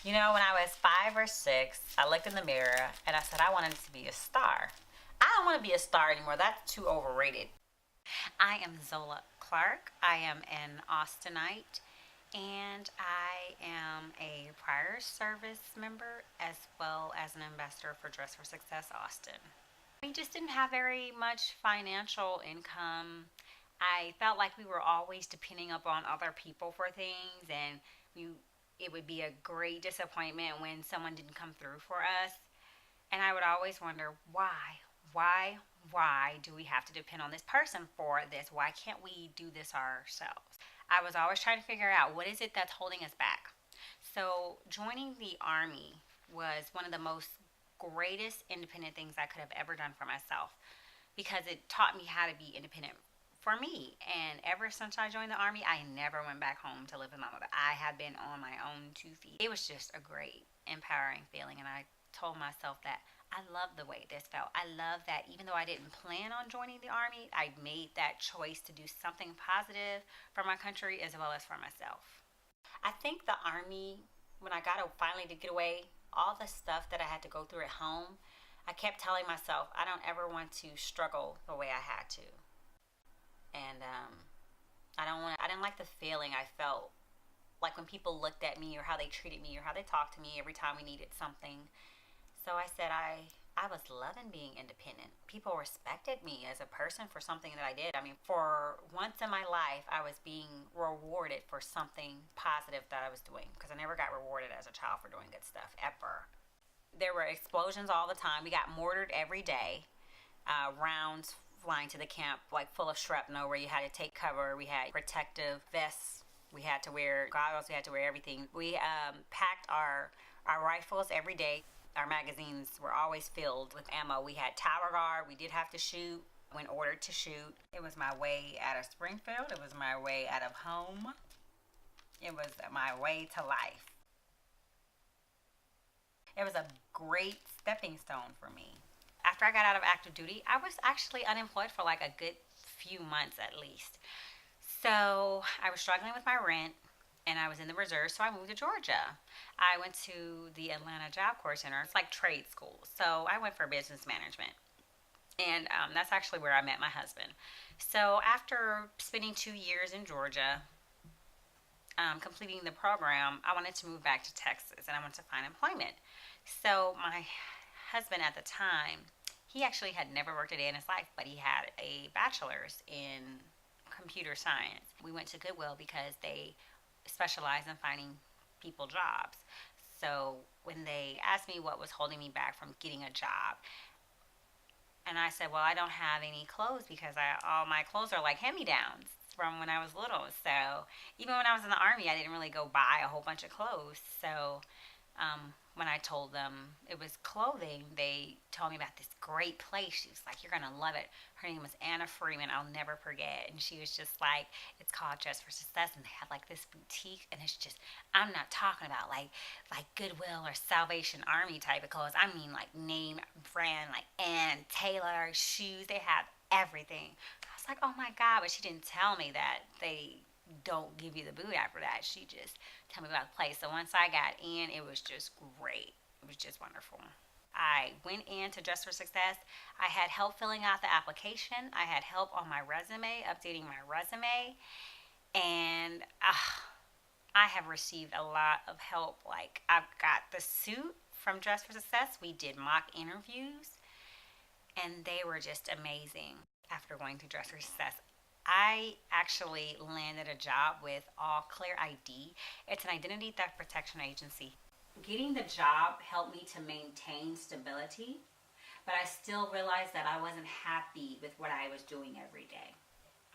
You know, when I was 5 or 6, I looked in the mirror and I said I wanted to be a star. I don't want to be a star anymore. That's too overrated. I am Zola Clark. I am an Austinite and I am a prior service member as well as an ambassador for Dress for Success Austin. We just didn't have very much financial income. I felt like we were always depending upon other people for things, and it would be a great disappointment when someone didn't come through for us. And I would always wonder why, why, why do we have to depend on this person for this? Why can't we do this ourselves? I was always trying to figure out what is it that's holding us back. So joining the Army was one of the most greatest independent things I could have ever done for myself because it taught me how to be independent for me. And ever since I joined the Army, I never went back home to live with my mother. I have been on my own 2 feet. It was just a great, empowering feeling. And I told myself that I love the way this felt. I love that even though I didn't plan on joining the Army, I made that choice to do something positive for my country as well as for myself. I think the Army, when I got finally to get away, all the stuff that I had to go through at home, I kept telling myself I don't ever want to struggle the way I had to. And I didn't like the feeling I felt like when people looked at me or how they treated me or how they talked to me every time we needed something. So I said I was loving being independent. People respected me as a person for something that I did. I mean, for once in my life, I was being rewarded for something positive that I was doing, because I never got rewarded as a child for doing good stuff, ever. There were explosions all the time. We got mortared every day. Rounds flying to the camp like full of shrapnel where you had to take cover. We had protective vests. We had to wear goggles. We had to wear everything. We packed our rifles every day. Our magazines were always filled with ammo. We had tower guard. We did have to shoot when ordered to shoot. It was my way out of Springfield. It was my way out of home. It was my way to life. It was a great stepping stone for me. After I got out of active duty, I was actually unemployed for like a good few months at least. So I was struggling with my rent and I was in the reserves, so I moved to Georgia. I went to the Atlanta Job Corps Center. It's like trade school. So I went for business management. And that's actually where I met my husband. So after spending 2 years in Georgia, completing the program, I wanted to move back to Texas and I wanted to find employment. So my husband at the time, he actually had never worked a day in his life, but he had a bachelor's in computer science. We went to Goodwill because they specialize in finding people jobs. So when they asked me what was holding me back from getting a job, and I said, well, I don't have any clothes because all my clothes are like hand-me-downs from when I was little. So even when I was in the Army, I didn't really go buy a whole bunch of clothes. So when I told them it was clothing, they told me about this great place. She was like, you're going to love it. Her name was Anna Freeman. I'll never forget. And she was just like, it's called Dress for Success. And they had like this boutique. And it's just, I'm not talking about like Goodwill or Salvation Army type of clothes. I mean like name brand, like Ann Taylor shoes. They have everything. I was like, oh my God. But she didn't tell me that they don't give you the boot after that. She just told me about the place. So once I got in, it was just great. It was just wonderful. I went into Dress for Success. I had help filling out the application. I had help on my resume, updating my resume. And I have received a lot of help. Like, I've got the suit from Dress for Success. We did mock interviews, and they were just amazing. After going through Dress for Success, I actually landed a job with All Clear ID. It's an identity theft protection agency. Getting the job helped me to maintain stability, but I still realized that I wasn't happy with what I was doing every day.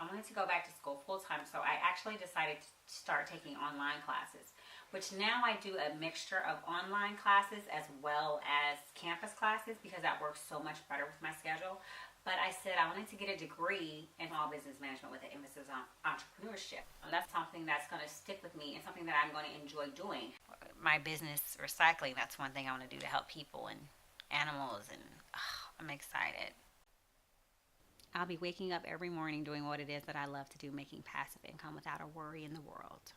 I wanted to go back to school full time, so I actually decided to start taking online classes, which now I do a mixture of online classes as well as campus classes because that works so much better with my schedule. But I said I wanted to get a degree in small business management with an emphasis on entrepreneurship. And that's something that's going to stick with me and something that I'm going to enjoy doing. My business recycling, that's one thing I want to do to help people and animals, and I'm excited. I'll be waking up every morning doing what it is that I love to do, making passive income without a worry in the world.